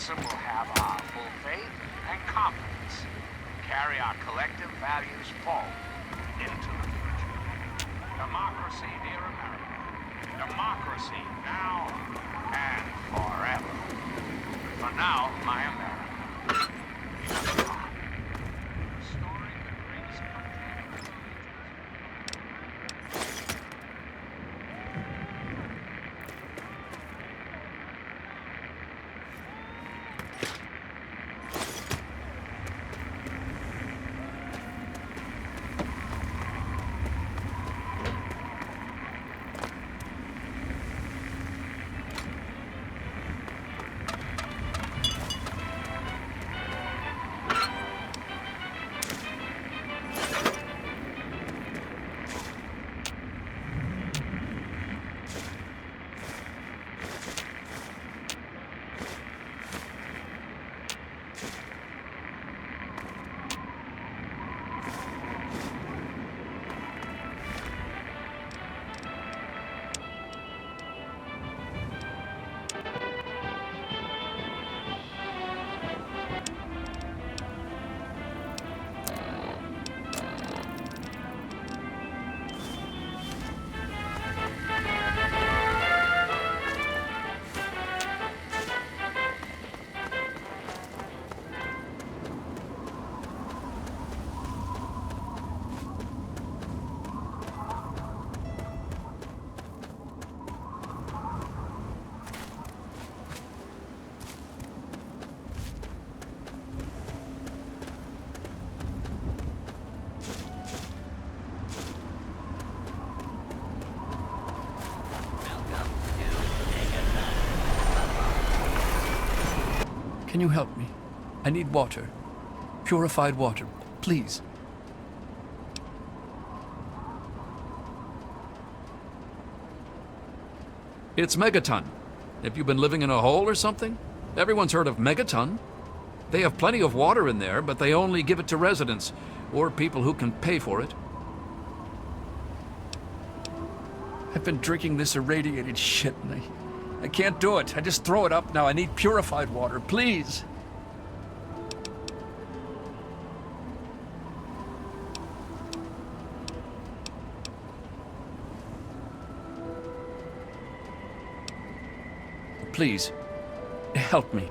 Will have our full faith and confidence, carry our collective values forward into the future. Democracy, dear America. Democracy now and forever. For now, my America. A story that brings country. Can you help me? I need water. Purified water, please. It's Megaton. Have you been living in a hole or something? Everyone's heard of Megaton. They have plenty of water in there, but they only give it to residents or people who can pay for it. I've been drinking this irradiated shit and I can't do it. I just throw it up now. I need purified water, please. Please, help me.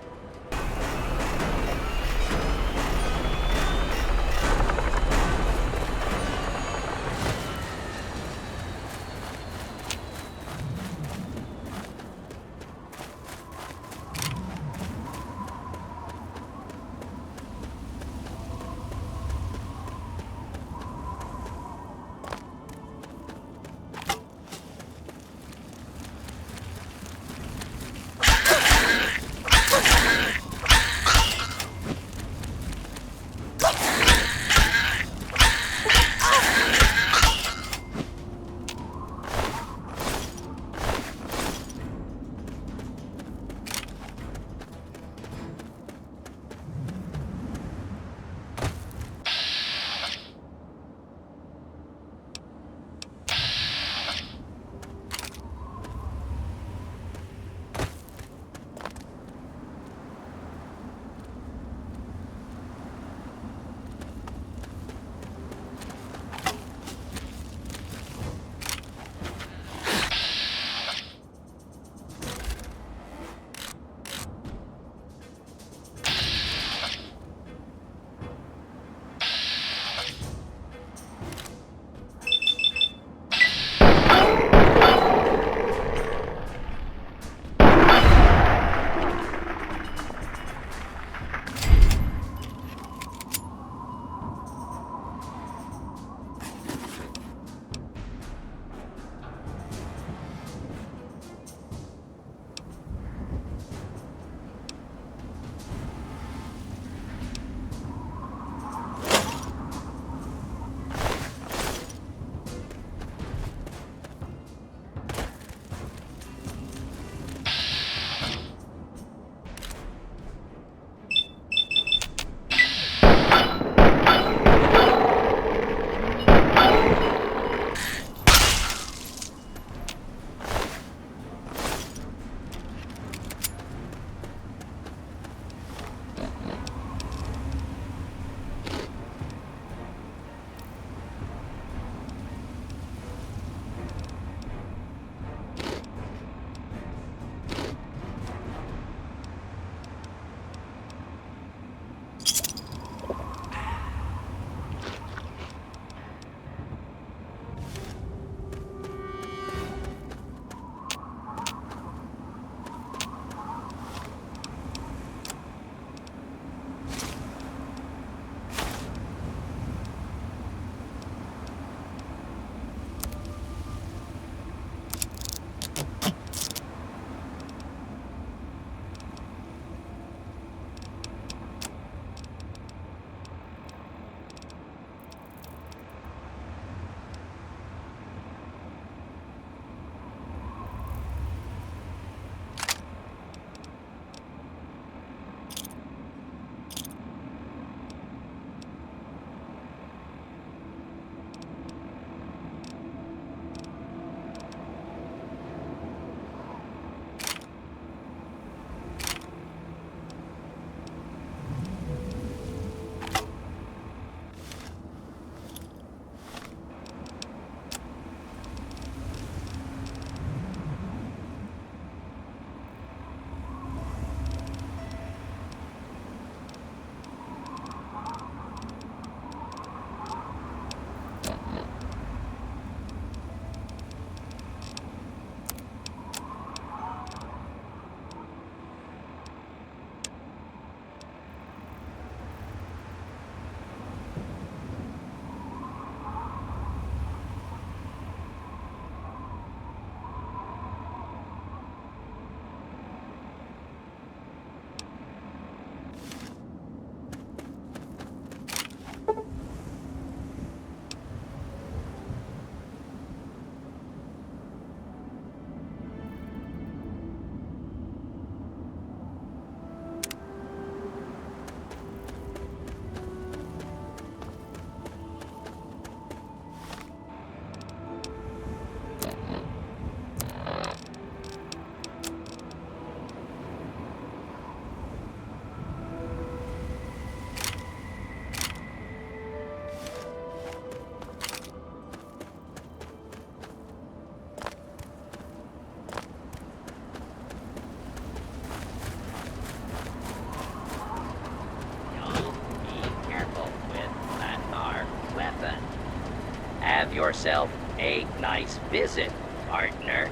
yourself a nice visit, partner.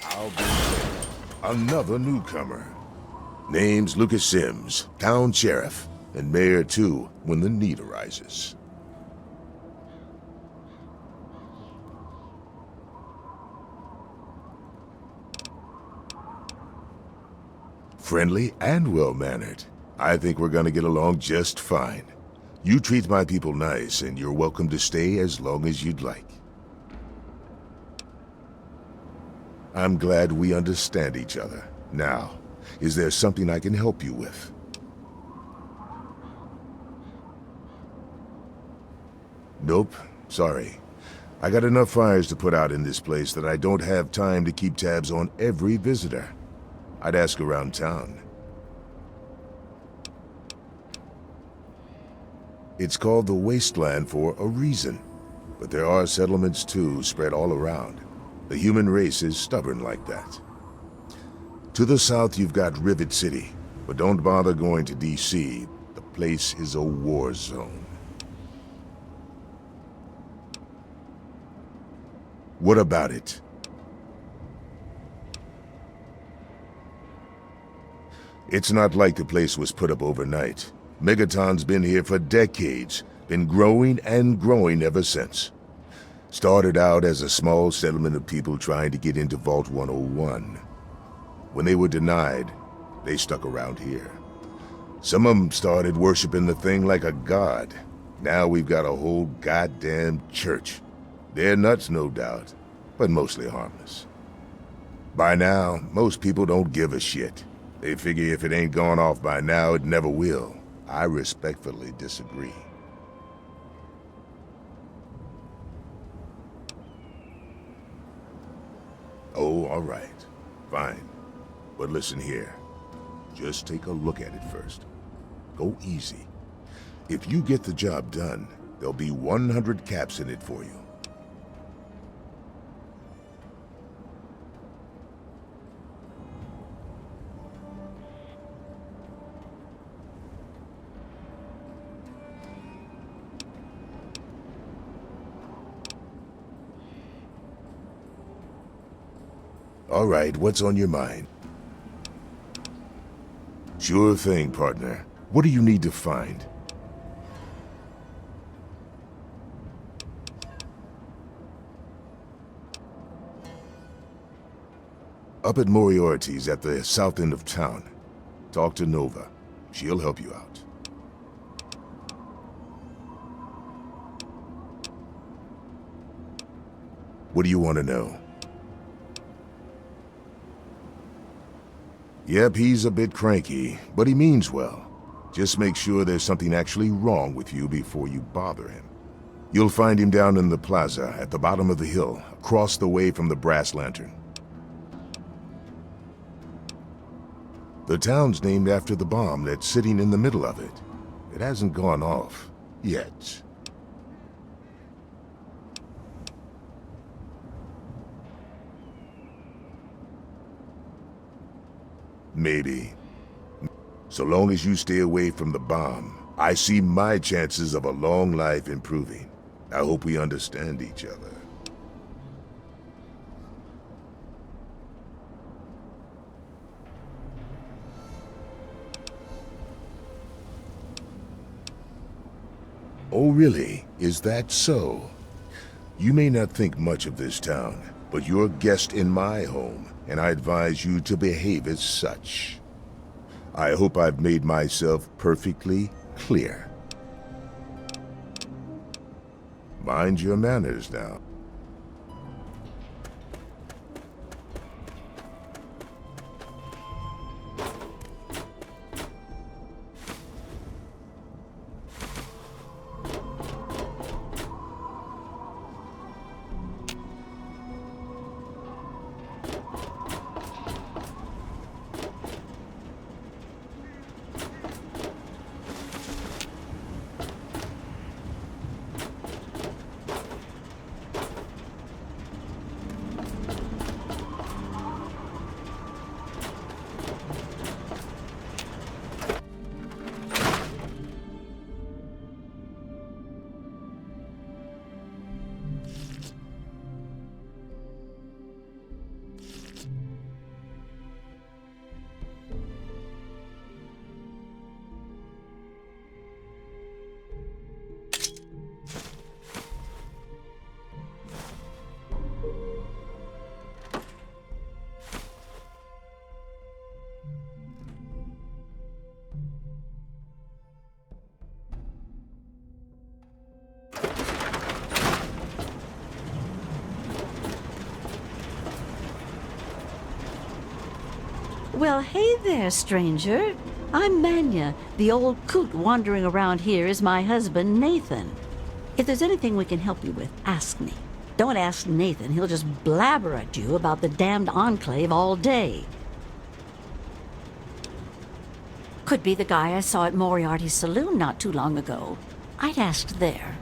I'll be another newcomer. Name's Lucas Sims, town sheriff, and mayor too, when the need arises. Friendly and well-mannered. I think we're gonna get along just fine. You treat my people nice, and you're welcome to stay as long as you'd like. I'm glad we understand each other. Now, is there something I can help you with? Nope, sorry. I got enough fires to put out in this place that I don't have time to keep tabs on every visitor. I'd ask around town. It's called the Wasteland for a reason, but there are settlements too spread all around. The human race is stubborn like that. To the south you've got Rivet City, but don't bother going to DC. The place is a war zone. What about it? It's not like the place was put up overnight. Megaton's been here for decades, been growing and growing ever since. Started out as a small settlement of people trying to get into Vault 101. When they were denied, they stuck around here. Some of them started worshiping the thing like a god. Now we've got a whole goddamn church. They're nuts, no doubt, but mostly harmless. By now, most people don't give a shit. They figure if it ain't gone off by now, it never will. I respectfully disagree. Oh, all right. Fine. But listen here. Just take a look at it first. Go easy. If you get the job done, there'll be 100 caps in it for you. All right, what's on your mind? Sure thing, partner. What do you need to find? Up at Moriarty's at the south end of town. Talk to Nova. She'll help you out. What do you want to know? Yep, he's a bit cranky, but he means well. Just make sure there's something actually wrong with you before you bother him. You'll find him down in the plaza at the bottom of the hill, across the way from the brass lantern. The town's named after the bomb that's sitting in the middle of it. It hasn't gone off yet. Maybe. So long as you stay away from the bomb, I see my chances of a long life improving. I hope we understand each other. Oh, really? Is that so? You may not think much of this town, but you're a guest in my home, and I advise you to behave as such. I hope I've made myself perfectly clear. Mind your manners now. Well, hey there, stranger. I'm Manya. The old coot wandering around here is my husband, Nathan. If there's anything we can help you with, ask me. Don't ask Nathan. He'll just blabber at you about the damned Enclave all day. Could be the guy I saw at Moriarty's saloon not too long ago. I'd asked there.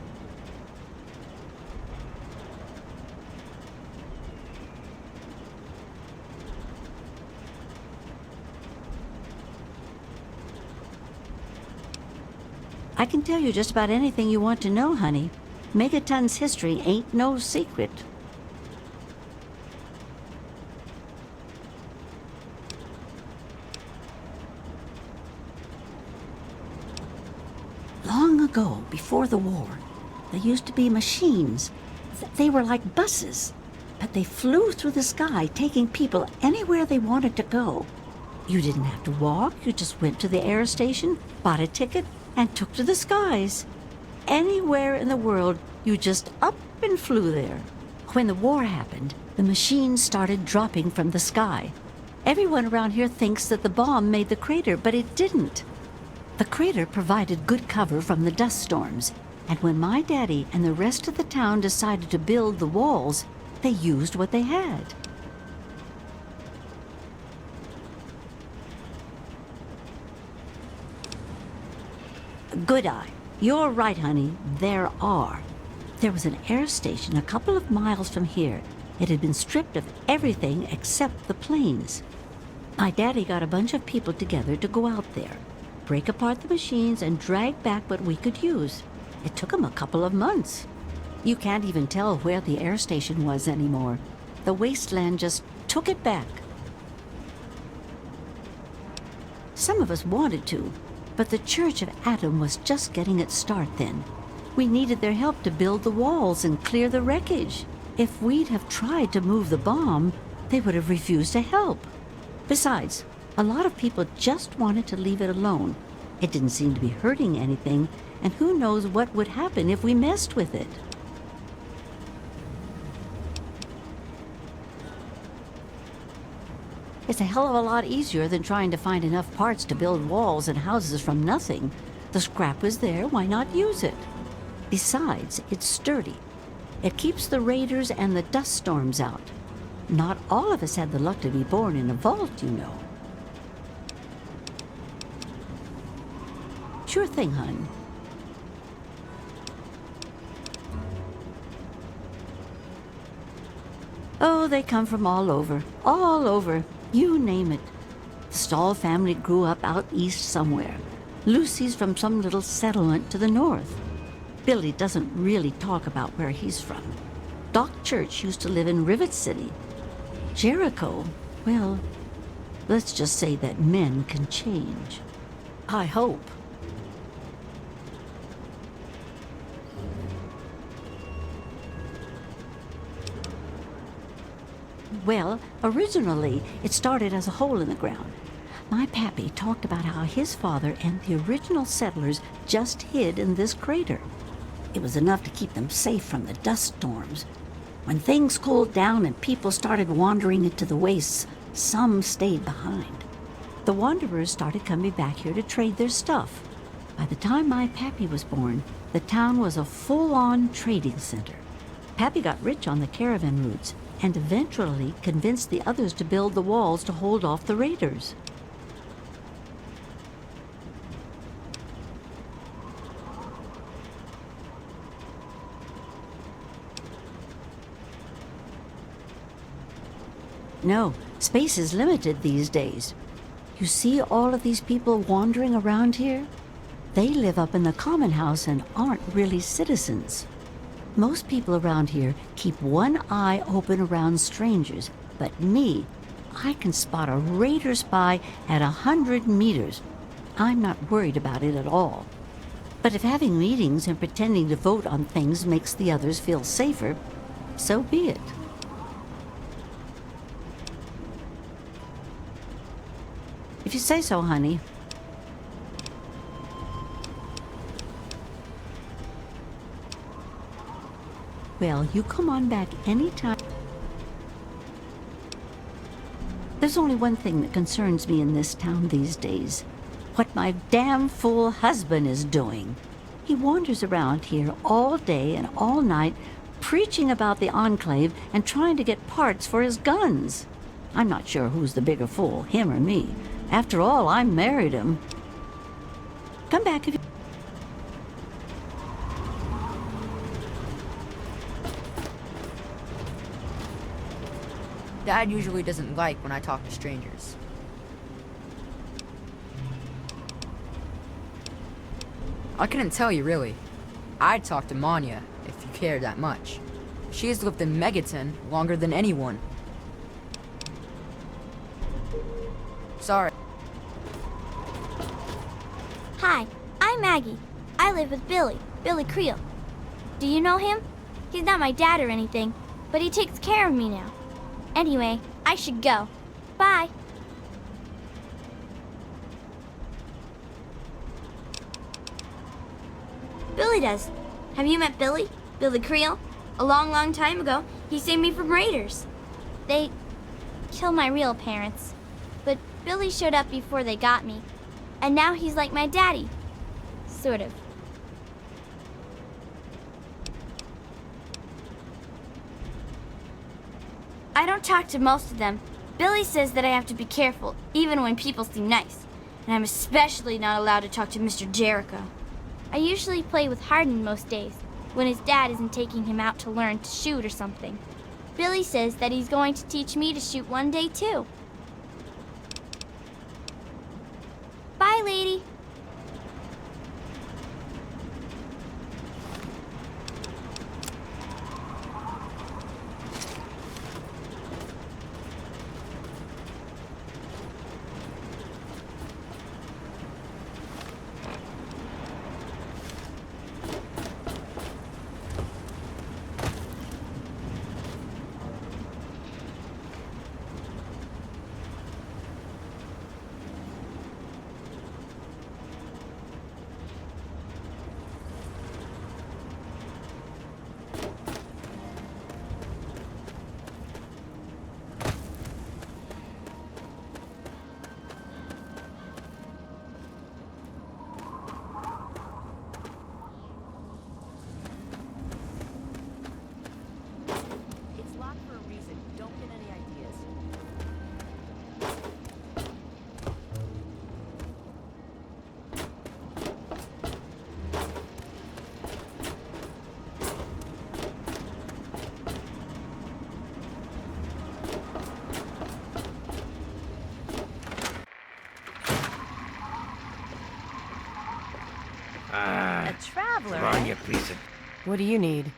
I can tell you just about anything you want to know, honey. Megaton's history ain't no secret. Long ago, before the war, there used to be machines. They were like buses, but they flew through the sky, taking people anywhere they wanted to go. You didn't have to walk, you just went to the air station, bought a ticket, and took to the skies. Anywhere in the world, you just up and flew there. When the war happened, the machines started dropping from the sky. Everyone around here thinks that the bomb made the crater, but it didn't. The crater provided good cover from the dust storms, and when my daddy and the rest of the town decided to build the walls, they used what they had. Good eye. You're right, honey. There are. There was an air station a couple of miles from here. It had been stripped of everything except the planes. My daddy got a bunch of people together to go out there, break apart the machines, and drag back what we could use. It took him a couple of months. You can't even tell where the air station was anymore. The wasteland just took it back. Some of us wanted to, but the Church of Atom was just getting its start then. We needed their help to build the walls and clear the wreckage. If we'd have tried to move the bomb, they would have refused to help. Besides, a lot of people just wanted to leave it alone. It didn't seem to be hurting anything, and who knows what would happen if we messed with it. It's a hell of a lot easier than trying to find enough parts to build walls and houses from nothing. The scrap was there, why not use it? Besides, it's sturdy. It keeps the raiders and the dust storms out. Not all of us had the luck to be born in a vault, you know. Sure thing, hon. Oh, they come from all over. All over. You name it. The Stahl family grew up out east somewhere. Lucy's from some little settlement to the north. Billy doesn't really talk about where he's from. Doc Church used to live in Rivet City. Jericho, well, let's just say that men can change. I hope. Well, originally, it started as a hole in the ground. My pappy talked about how his father and the original settlers just hid in this crater. It was enough to keep them safe from the dust storms. When things cooled down and people started wandering into the wastes, some stayed behind. The wanderers started coming back here to trade their stuff. By the time my pappy was born, the town was a full-on trading center. Pappy got rich on the caravan routes and eventually convinced the others to build the walls to hold off the raiders. No, space is limited these days. You see all of these people wandering around here? They live up in the common house and aren't really citizens. Most people around here keep one eye open around strangers, but me, I can spot a raider spy at 100 meters. I'm not worried about it at all. But if having meetings and pretending to vote on things makes the others feel safer, so be it. If you say so, honey. Well, you come on back anytime. There's only one thing that concerns me in this town these days. What my damn fool husband is doing. He wanders around here all day and all night, preaching about the Enclave and trying to get parts for his guns. I'm not sure who's the bigger fool, him or me. After all, I married him. Come back if you... Dad usually doesn't like when I talk to strangers. I couldn't tell you, really. I'd talk to Manya, if you cared that much. She's lived in Megaton longer than anyone. Sorry. Hi, I'm Maggie. I live with Billy Creel. Do you know him? He's not my dad or anything, but he takes care of me now. Anyway, I should go. Bye. Billy does. Have you met Billy? Billy Creel? A long time ago, he saved me from raiders. They killed my real parents, but Billy showed up before they got me, and now he's like my daddy. Sort of. I don't talk to most of them. Billy says that I have to be careful, even when people seem nice, and I'm especially not allowed to talk to Mr. Jericho. I usually play with Hardin most days, when his dad isn't taking him out to learn to shoot or something. Billy says that he's going to teach me to shoot one day, too. Bye, lady. A traveler, Come on, eh? you piece of... What do you need?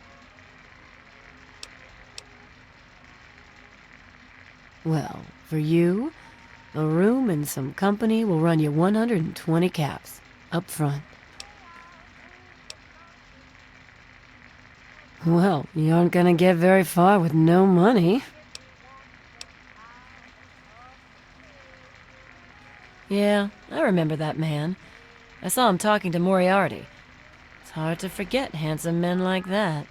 Well, for you, a room and some company will run you 120 caps, up front. Well, you aren't gonna get very far with no money. Yeah, I remember that man. I saw him talking to Moriarty. It's hard to forget handsome men like that.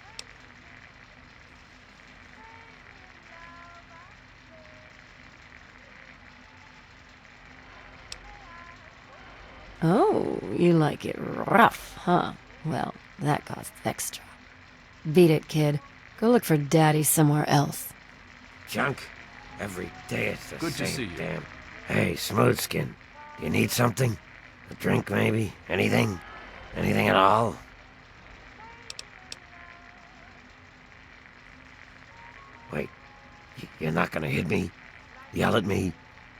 Oh, you like it rough, huh? Well, that costs extra. Beat it, kid. Go look for Daddy somewhere else. Junk. Every day it's the Good to same see you. damn... Hey, Smoothskin. Do you need something? A drink, maybe? Anything? Anything at all? Wait. You're not gonna hit me? Yell at me?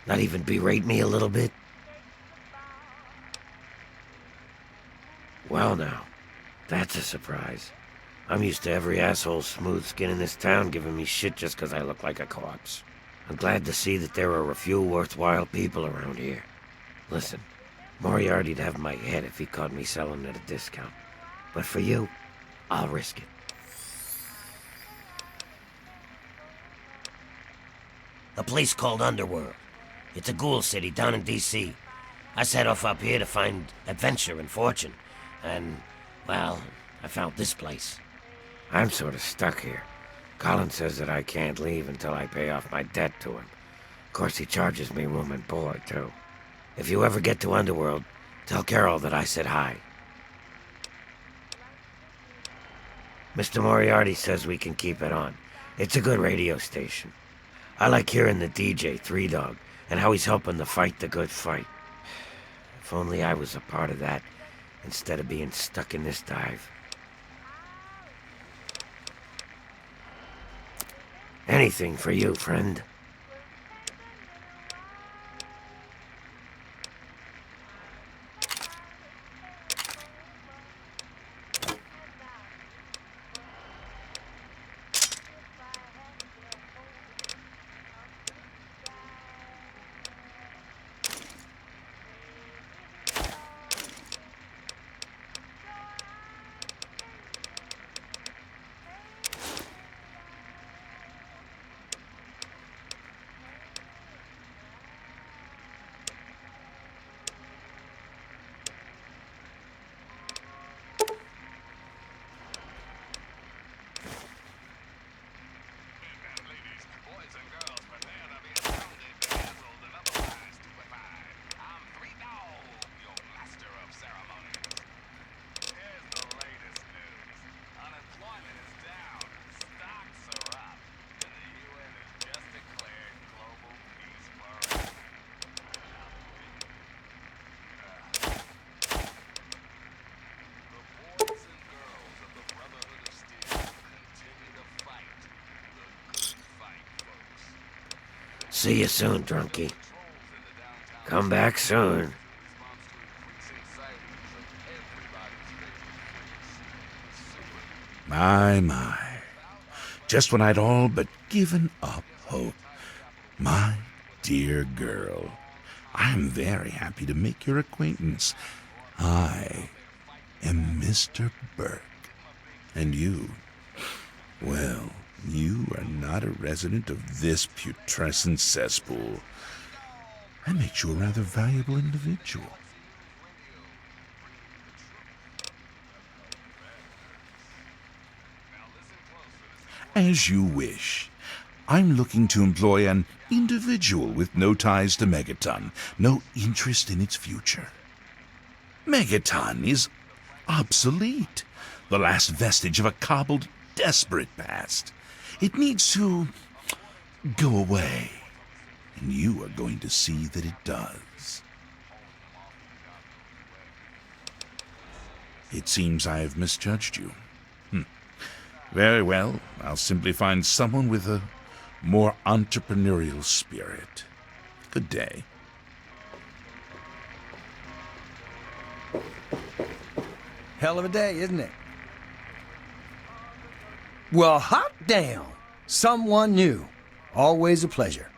Not even berate me a little bit? Well now, that's a surprise. I'm used to every asshole Smoothskin in this town giving me shit just 'cause I look like a corpse. I'm glad to see that there are a few worthwhile people around here. Listen, Moriarty'd have my head if he caught me selling at a discount. But for you, I'll risk it. A place called Underworld. It's a ghoul city down in D.C. I set off up here to find adventure and fortune. And, well, I found this place. I'm sort of stuck here. Colin says that I can't leave until I pay off my debt to him. Of course, he charges me room and board, too. If you ever get to Underworld, tell Carol that I said hi. Mr. Moriarty says we can keep it on. It's a good radio station. I like hearing the DJ, Three Dog, and how he's helping to fight the good fight. If only I was a part of that, instead of being stuck in this dive. Anything for you, friend. See you soon, drunkie. Come back soon. My. Just when I'd all but given up hope. My dear girl, I am very happy to make your acquaintance. I am Mr. Burke. And you, well, you are not a resident of this putrescent cesspool. That makes you a rather valuable individual. As you wish. I'm looking to employ an individual with no ties to Megaton, no interest in its future. Megaton is obsolete, the last vestige of a cobbled, desperate past. It needs to go away, and you are going to see that it does. It seems I have misjudged you. Very well, I'll simply find someone with a more entrepreneurial spirit. Good day. Hell of a day, isn't it? Well, hot damn! Someone new. Always a pleasure.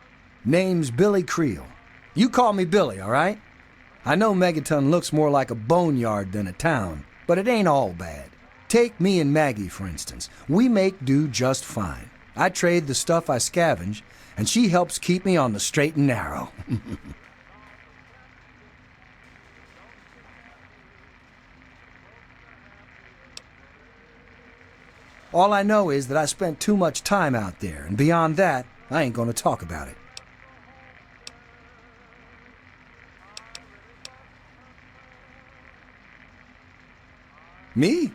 Name's Billy Creel. You call me Billy, all right? I know Megaton looks more like a boneyard than a town, but it ain't all bad. Take me and Maggie, for instance. We make do just fine. I trade the stuff I scavenge, and she helps keep me on the straight and narrow. All I know is that I spent too much time out there, and beyond that, I ain't gonna talk about it. Me?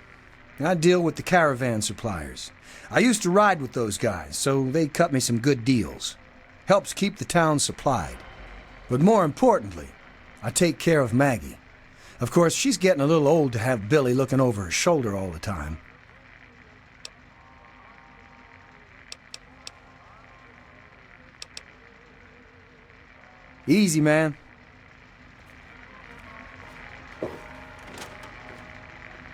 I deal with the caravan suppliers. I used to ride with those guys, so they cut me some good deals. Helps keep the town supplied. But more importantly, I take care of Maggie. Of course, she's getting a little old to have Billy looking over her shoulder all the time. Easy, man.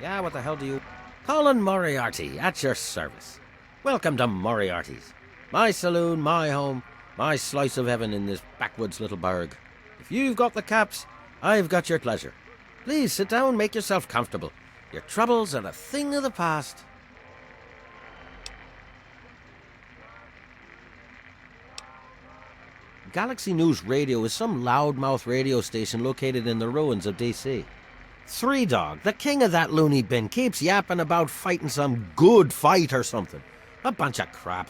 Yeah, what the hell do you... Colin Moriarty, at your service. Welcome to Moriarty's. My saloon, my home, my slice of heaven in this backwoods little burg. If you've got the caps, I've got your pleasure. Please sit down, make yourself comfortable. Your troubles are a thing of the past. Galaxy News Radio is some loudmouth radio station located in the ruins of DC. Three Dog, the king of that loony bin, keeps yapping about fighting some good fight or something. A bunch of crap.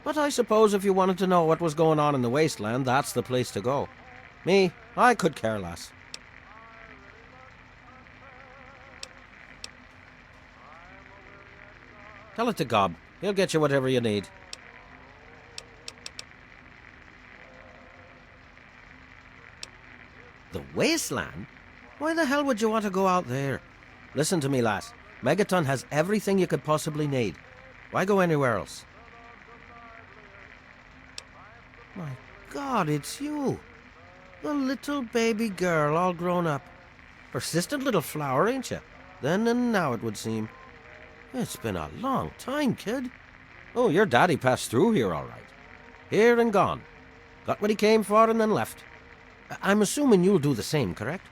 But I suppose if you wanted to know what was going on in the wasteland, that's the place to go. Me, I could care less. Tell it to Gob. He'll get you whatever you need. The wasteland? Why the hell would you want to go out there? Listen to me, lass. Megaton has everything you could possibly need. Why go anywhere else? My God, it's you. The little baby girl all grown up. Persistent little flower, ain't you? Then and now, it would seem. It's been a long time, kid. Oh, your daddy passed through here all right. Here and gone. Got what he came for and then left. I'm assuming you'll do the same, correct?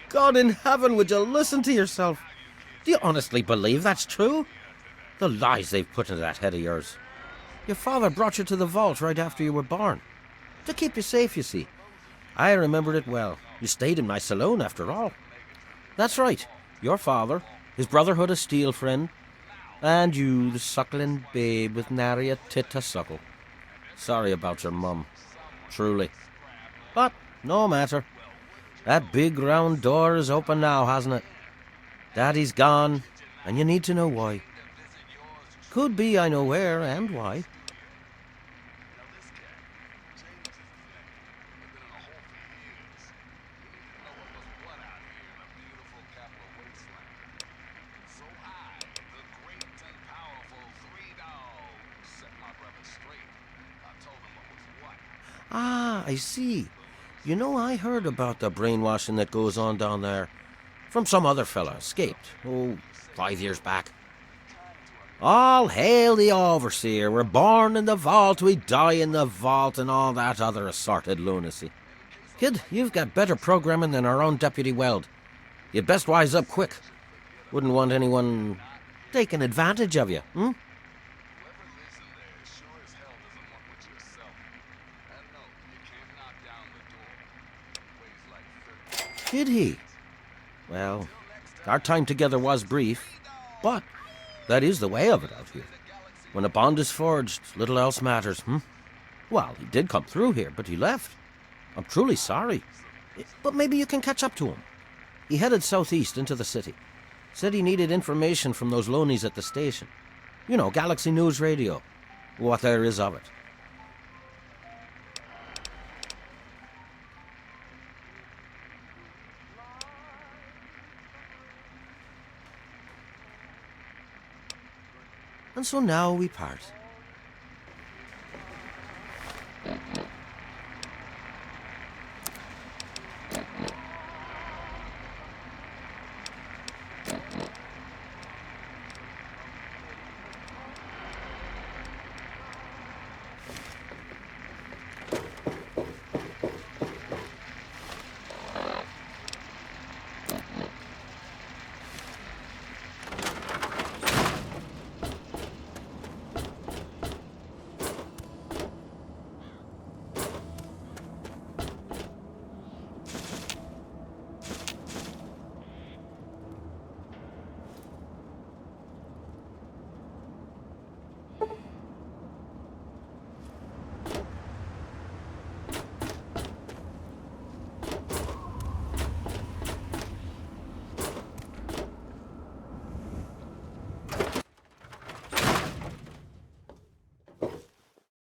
God in heaven, would you listen to yourself? Do you honestly believe that's true? The lies they've put into that head of yours. Your father brought you to the vault right after you were born. To keep you safe, you see. I remember it well. You stayed in my saloon, after all. That's right. Your father, his Brotherhood of Steel friend, and you, the suckling babe with nary a tit to suckle. Sorry about your mum. Truly. But no matter. That big round door is open now, hasn't it? Daddy's gone, and you need to know why. Could be I know where and why. Ah, I see. You know, I heard about the brainwashing that goes on down there. From some other fella, escaped. 5 years back. All hail the overseer. We're born in the vault, we die in the vault, and all that other assorted lunacy. Kid, you've got better programming than our own Deputy Weld. You'd best wise up quick. Wouldn't want anyone taking advantage of you, hmm? Did he? Well, our time together was brief, but that is the way of it out here. When a bond is forged, little else matters, hmm? Well, he did come through here, but he left. I'm truly sorry. But maybe you can catch up to him. He headed southeast into the city. Said he needed information from those loonies at the station. You know, Galaxy News Radio. What there is of it. And so now we part.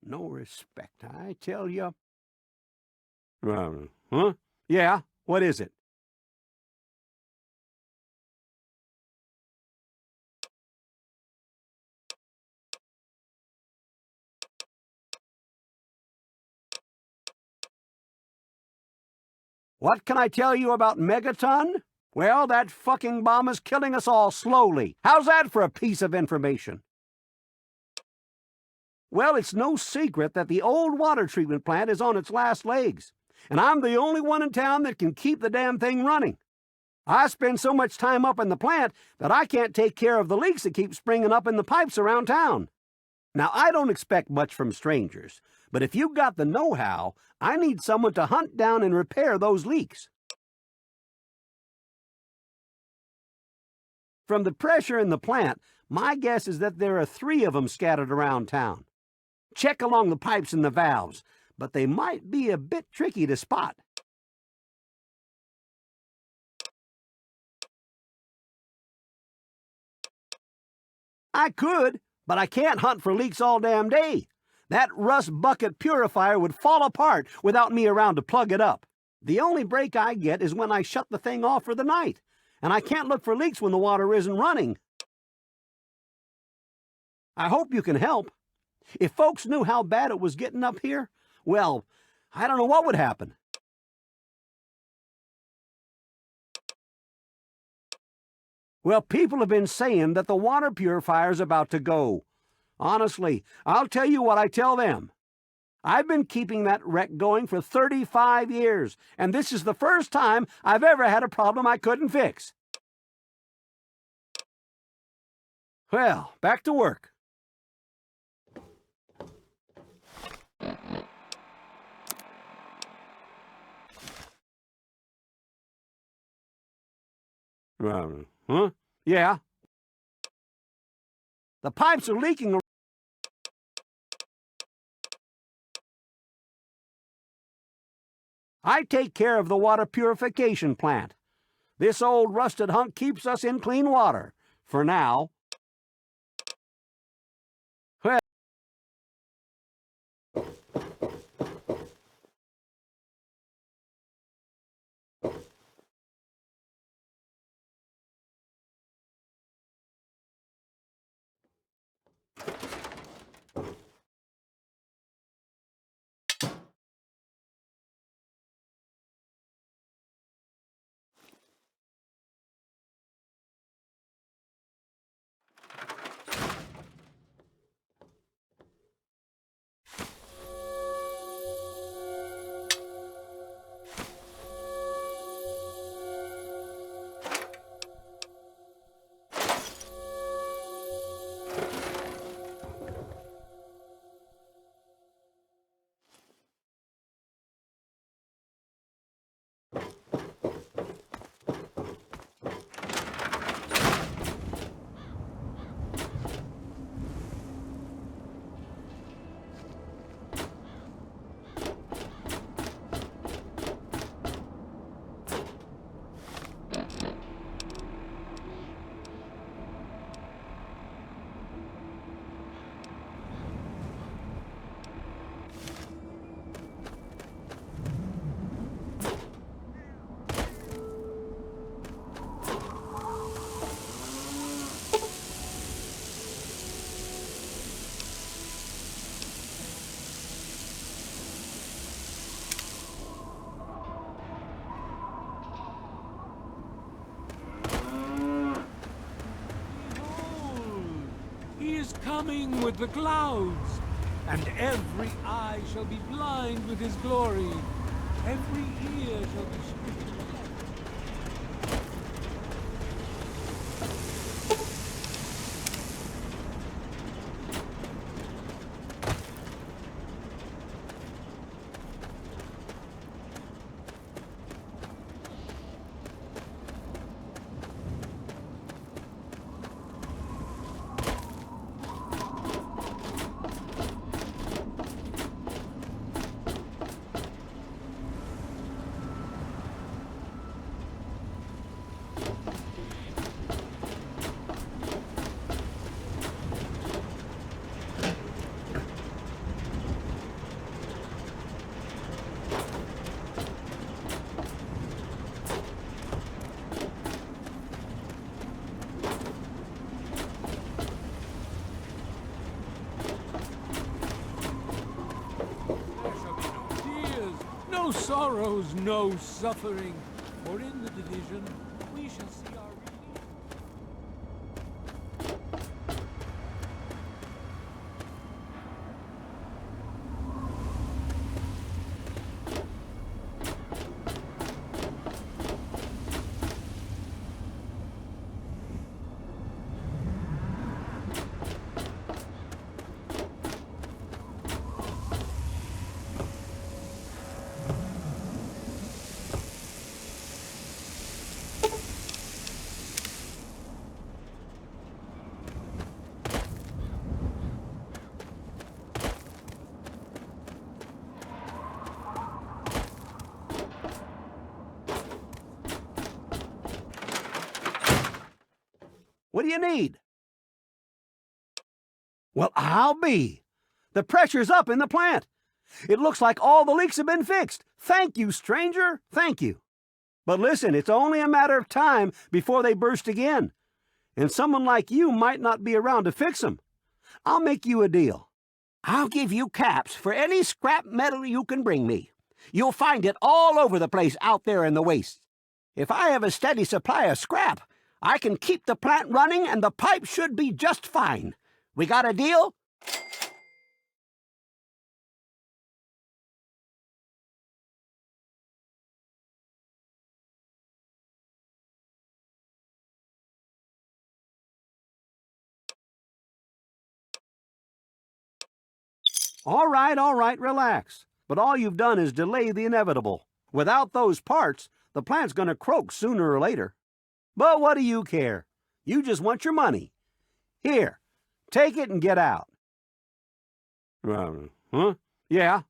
No respect, I tell you. Huh? Yeah, what is it? What can I tell you about Megaton? Well, that fucking bomb is killing us all slowly. How's that for a piece of information? Well, it's no secret that the old water treatment plant is on its last legs, and I'm the only one in town that can keep the damn thing running. I spend so much time up in the plant that I can't take care of the leaks that keep springing up in the pipes around town. Now, I don't expect much from strangers, But if you've got the know-how, I need someone to hunt down and repair those leaks. From the pressure in the plant, my guess is that there are 3 of them scattered around town. Check along the pipes and the valves, but they might be a bit tricky to spot. I could, but I can't hunt for leaks all damn day. That rust bucket purifier would fall apart without me around to plug it up. The only break I get is when I shut the thing off for the night, and I can't look for leaks when the water isn't running. I hope you can help. If folks knew how bad it was getting up here, well, I don't know what would happen. Well, people have been saying that the water purifier's about to go. Honestly, I'll tell you what I tell them. I've been keeping that wreck going for 35 years, and this is the first time I've ever had a problem I couldn't fix. Well, back to work. Huh? Yeah. The pipes are leaking. I take care of the water purification plant. This old rusted hunk keeps us in clean water. For now. Well, coming with the clouds, and every eye shall be blind with his glory, every ear shall be no sorrows, no suffering, for in the division we shall see our What do you need? Well, I'll be. The pressure's up in the plant. It looks like all the leaks have been fixed. Thank you, stranger. Thank you. But listen, it's only a matter of time before they burst again. And someone like you might not be around to fix them. I'll make you a deal. I'll give you caps for any scrap metal you can bring me. You'll find it all over the place out there in the wastes. If I have a steady supply of scrap, I can keep the plant running and the pipe should be just fine. We got a deal? All right, relax. But all you've done is delay the inevitable. Without those parts, the plant's gonna croak sooner or later. But what do you care? You just want your money. Here, take it and get out. Huh? Yeah?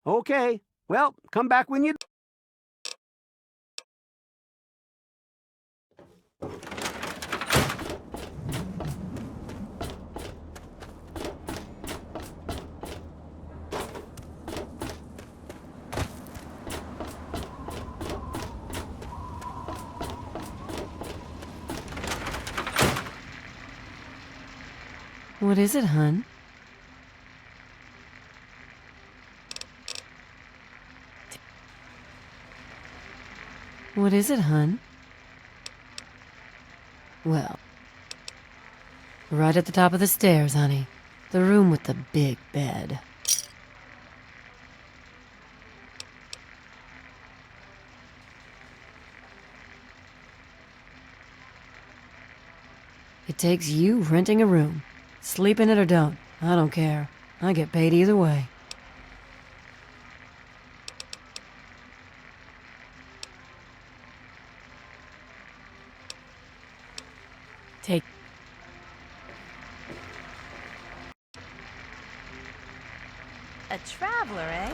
Okay, well, come back when you... What is it, hun? What is it, hun? Well, right at the top of the stairs, honey. The room with the big bed. It takes you renting a room. Sleep in it or don't. I don't care. I get paid either way. Take... A traveler, eh?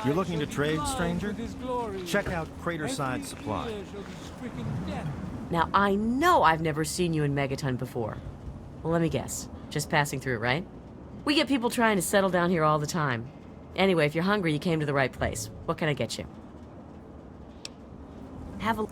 You're looking to trade, stranger? Check out Craterside Supply. Now, I know I've never seen you in Megaton before. Well, let me guess. Just passing through, right? We get people trying to settle down here all the time. Anyway, if you're hungry, you came to the right place. What can I get you? Have a...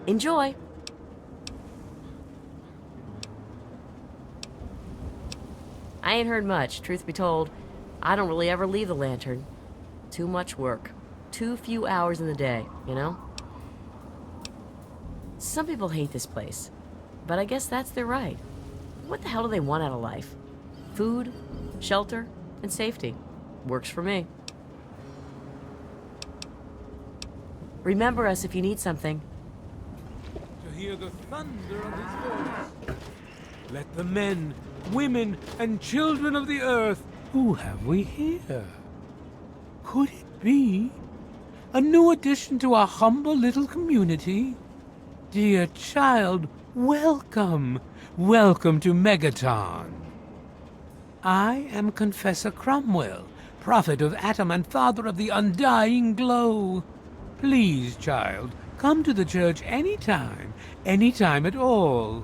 Enjoy! I ain't heard much, truth be told. I don't really ever leave the lantern. Too much work. Too few hours in the day, you know? Some people hate this place, but I guess that's their right. What the hell do they want out of life? Food, shelter, and safety. Works for me. Remember us if you need something. hear the thunder of his voice. Let the men, women, and children of the earth... Who have we here? Could it be a new addition to our humble little community? Dear child, welcome. Welcome to Megaton. I am Confessor Cromwell, prophet of Atom and father of the undying glow. Please, child, come to the church anytime at all.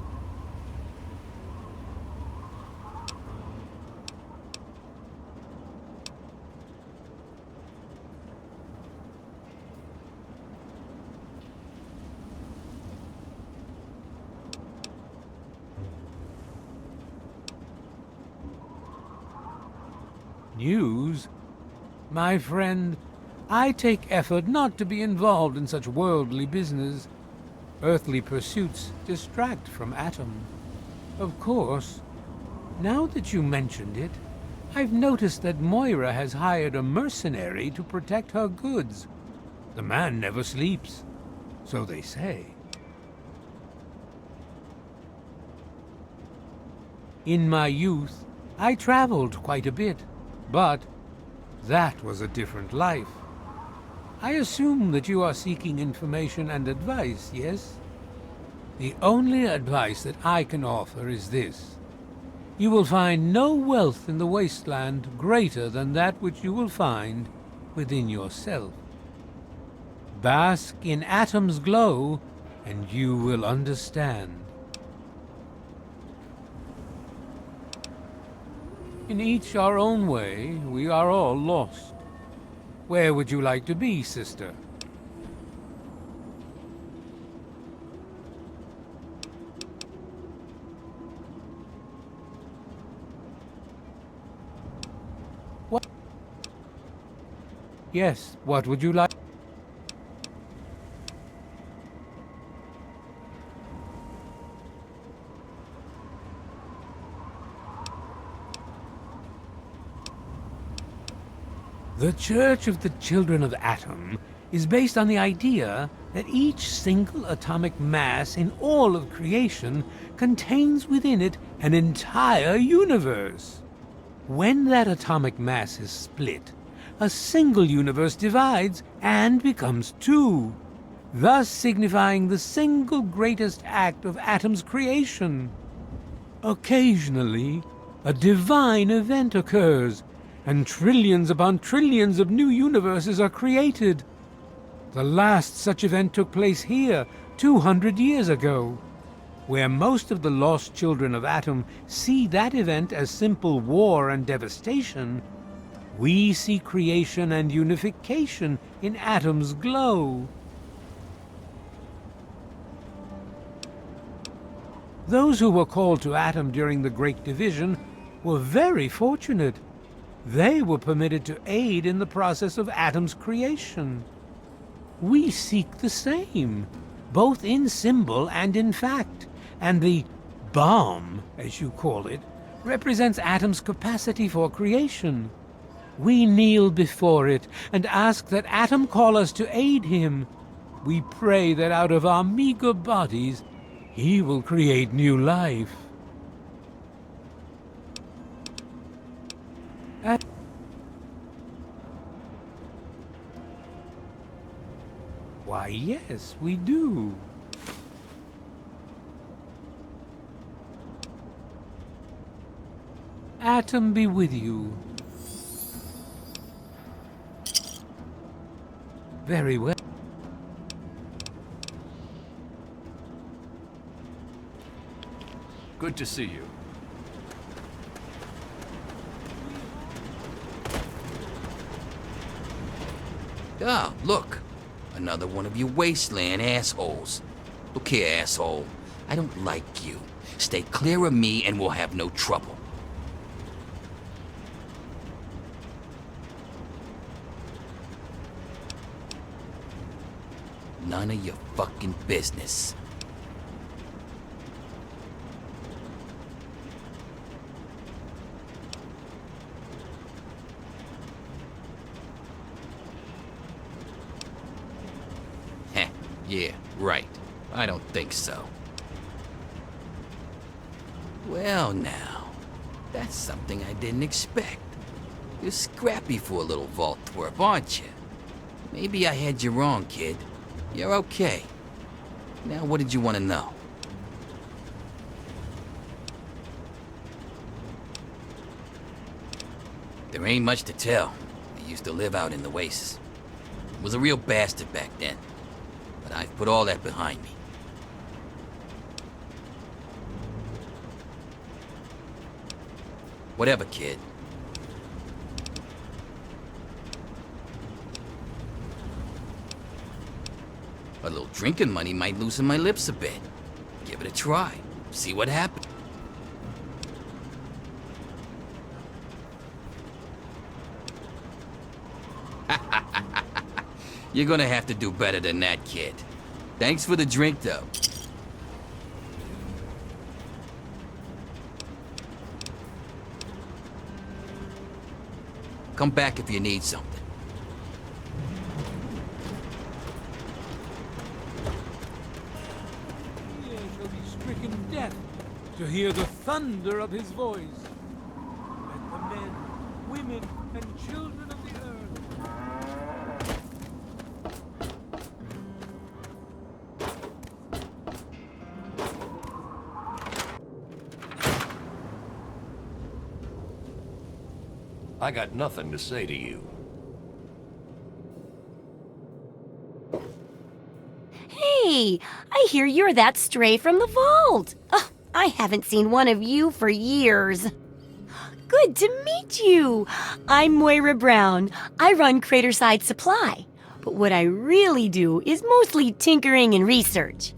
News? My friend, I take effort not to be involved in such worldly business. Earthly pursuits distract from Atom. Of course, now that you mentioned it, I've noticed that Moira has hired a mercenary to protect her goods. The man never sleeps, so they say. In my youth, I traveled quite a bit. But that was a different life. I assume that you are seeking information and advice, yes? The only advice that I can offer is this. You will find no wealth in the wasteland greater than that which you will find within yourself. Bask in Atom's glow, and you will understand. In each our own way, we are all lost. Where would you like to be, sister? What? Yes, what would you like? The Church of the Children of Atom is based on the idea that each single atomic mass in all of creation contains within it an entire universe. When that atomic mass is split, a single universe divides and becomes two, thus signifying the single greatest act of Atom's creation. Occasionally, a divine event occurs, and trillions upon trillions of new universes are created. The last such event took place here 200 years ago. Where most of the lost children of Atom see that event as simple war and devastation, we see creation and unification in Atom's glow. Those who were called to Atom during the Great Division were very fortunate. They were permitted to aid in the process of Atom's creation. We seek the same, both in symbol and in fact, and the bomb, as you call it, represents Atom's capacity for creation. We kneel before it and ask that Atom call us to aid him. We pray that out of our meager bodies, he will create new life. Why, yes, we do. Atom be with you. Very well. Good to see you. Ah, look. Another one of you wasteland assholes. Look here, asshole. I don't like you. Stay clear of me and we'll have no trouble. None of your fucking business. Heh, yeah, right. I don't think so. Well now, that's something I didn't expect. You're scrappy for a little vault twerp, aren't you? Maybe I had you wrong, kid. You're okay. Now what did you want to know? There ain't much to tell. I used to live out in the wastes. Was a real bastard back then. But I've put all that behind me. Whatever, kid. A little drinking money might loosen my lips a bit. Give it a try. See what happens. You're gonna have to do better than that, kid. Thanks for the drink, though. Come back if you need something. Here shall be stricken death to hear the thunder of his voice. Let the men, women, and children of the earth. I got nothing to say to you. Hey, I hear you're that stray from the vault. Oh, I haven't seen one of you for years. Good to meet you. I'm Moira Brown. I run Craterside Supply. But what I really do is mostly tinkering and research.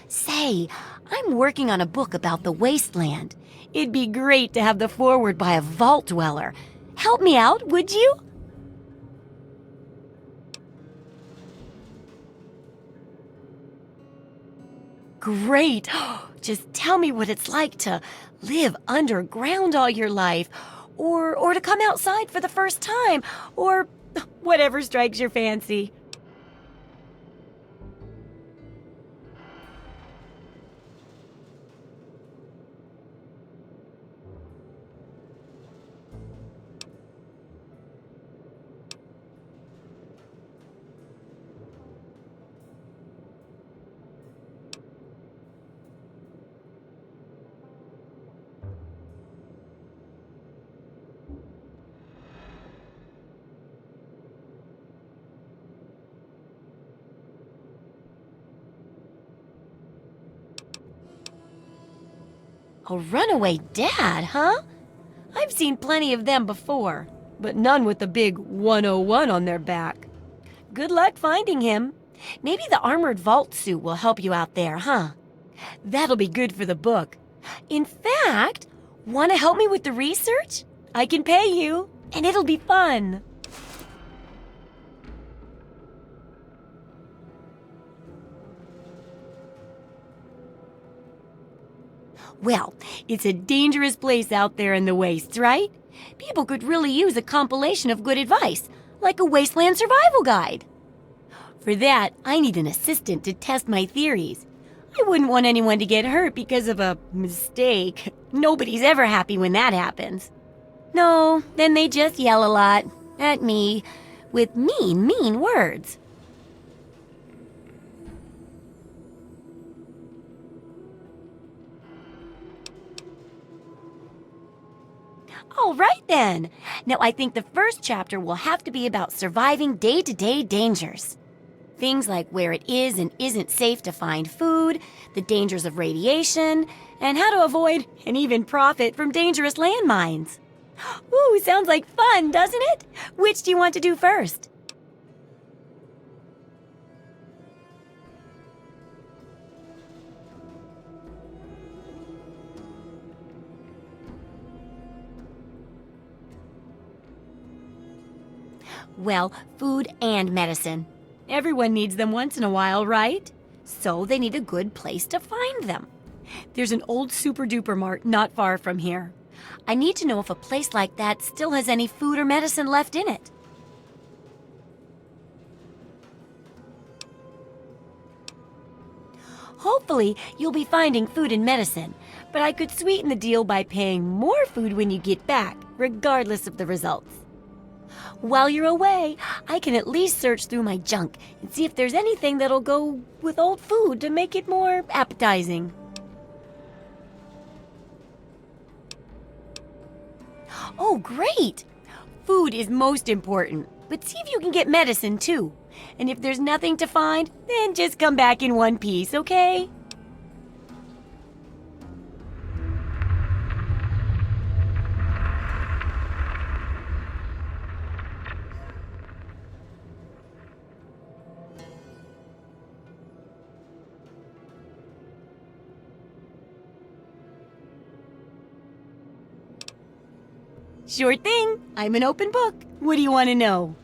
Say, I'm working on a book about the wasteland. It'd be great to have the foreword by a vault dweller. Help me out, would you? Great. Just tell me what it's like to live underground all your life, or to come outside for the first time, or whatever strikes your fancy. A runaway dad, huh? I've seen plenty of them before, but none with the big 101 on their back. Good luck finding him. Maybe the armored vault suit will help you out there, huh? That'll be good for the book. In fact, want to help me with the research? I can pay you, and it'll be fun. Well, it's a dangerous place out there in the wastes, right? People could really use a compilation of good advice, like a wasteland survival guide. For that, I need an assistant to test my theories. I wouldn't want anyone to get hurt because of a mistake. Nobody's ever happy when that happens. No, then they just yell a lot at me with mean words. All right, then. Now, I think the first chapter will have to be about surviving day-to-day dangers. Things like where it is and isn't safe to find food, the dangers of radiation, and how to avoid and even profit from dangerous landmines. Ooh, sounds like fun, doesn't it? Which do you want to do first? Well, food and medicine. Everyone needs them once in a while, right? So they need a good place to find them. There's an old super-duper mart not far from here. I need to know if a place like that still has any food or medicine left in it. Hopefully, you'll be finding food and medicine, but I could sweeten the deal by paying more food when you get back, regardless of the results. While you're away, I can at least search through my junk and see if there's anything that'll go with old food to make it more appetizing. Oh, great! Food is most important, but see if you can get medicine too. And if there's nothing to find, then just come back in one piece, okay? Sure thing. I'm an open book. What do you want to know?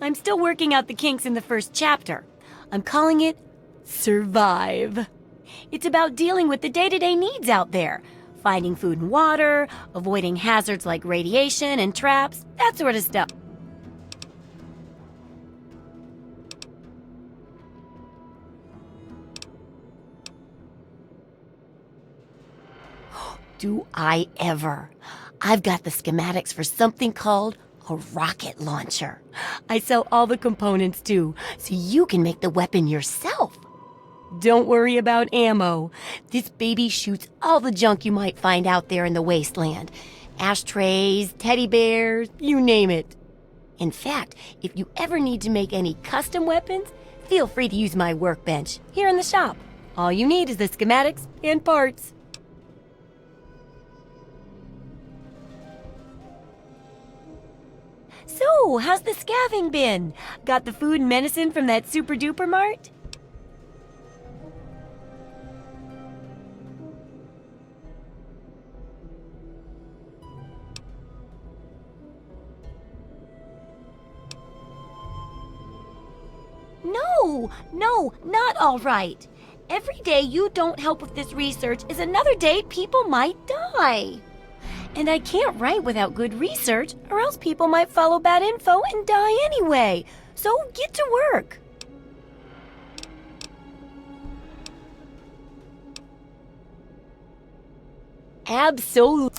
I'm still working out the kinks in the first chapter. I'm calling it Survive. It's about dealing with the day-to-day needs out there. Finding food and water, avoiding hazards like radiation and traps, that sort of stuff. Do I ever? I've got the schematics for something called a rocket launcher. I sell all the components too, so you can make the weapon yourself. Don't worry about ammo. This baby shoots all the junk you might find out there in the wasteland. Ashtrays, teddy bears, you name it. In fact, if you ever need to make any custom weapons, feel free to use my workbench here in the shop. All you need is the schematics and parts. So, how's the scavving been? Got the food and medicine from that super duper mart? No, not all right. Every day you don't help with this research is another day people might die. And I can't write without good research, or else people might follow bad info and die anyway. So get to work. Absolutely.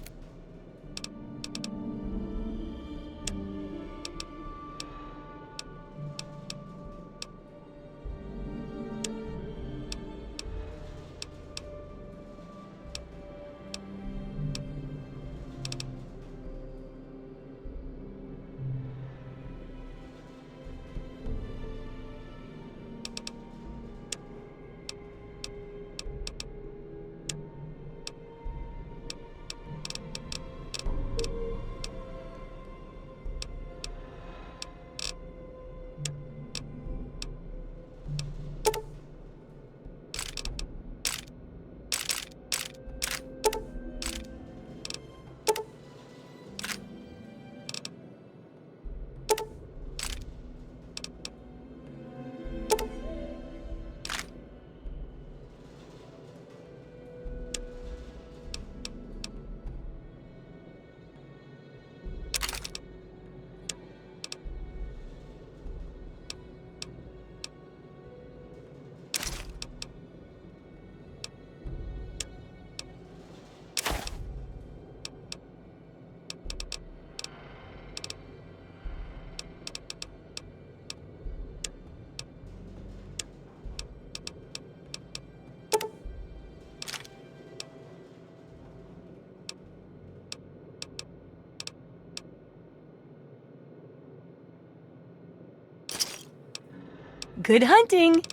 Good hunting!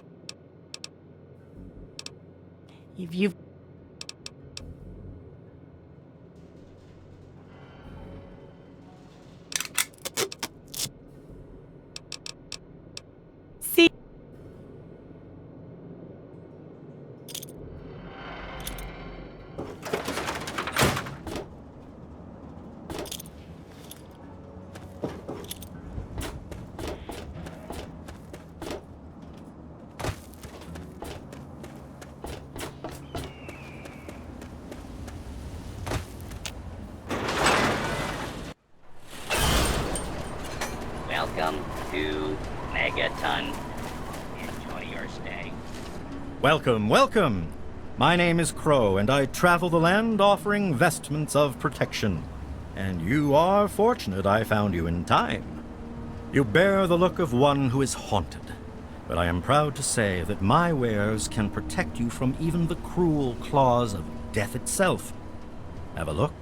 If you've... See... Welcome to Megaton. Enjoy your stay. Welcome, welcome. My name is Crow, and I travel the land offering vestments of protection. And you are fortunate I found you in time. You bear the look of one who is haunted, but I am proud to say that my wares can protect you from even the cruel claws of death itself. Have a look.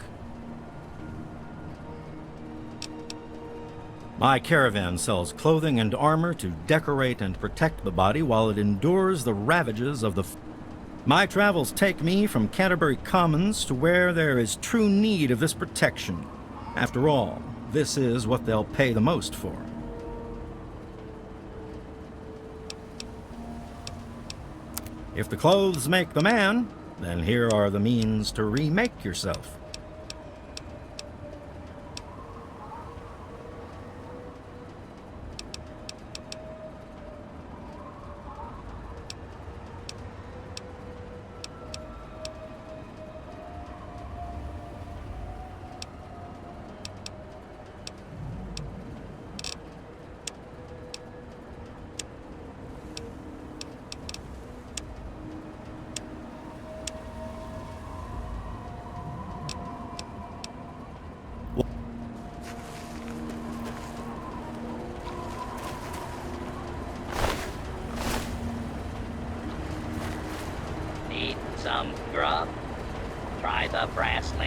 My caravan sells clothing and armor to decorate and protect the body while it endures the ravages of the... My travels take me from Canterbury Commons to where there is true need of this protection. After all, this is what they'll pay the most for. If the clothes make the man, then here are the means to remake yourself. Need some grub? Try the brass lamp.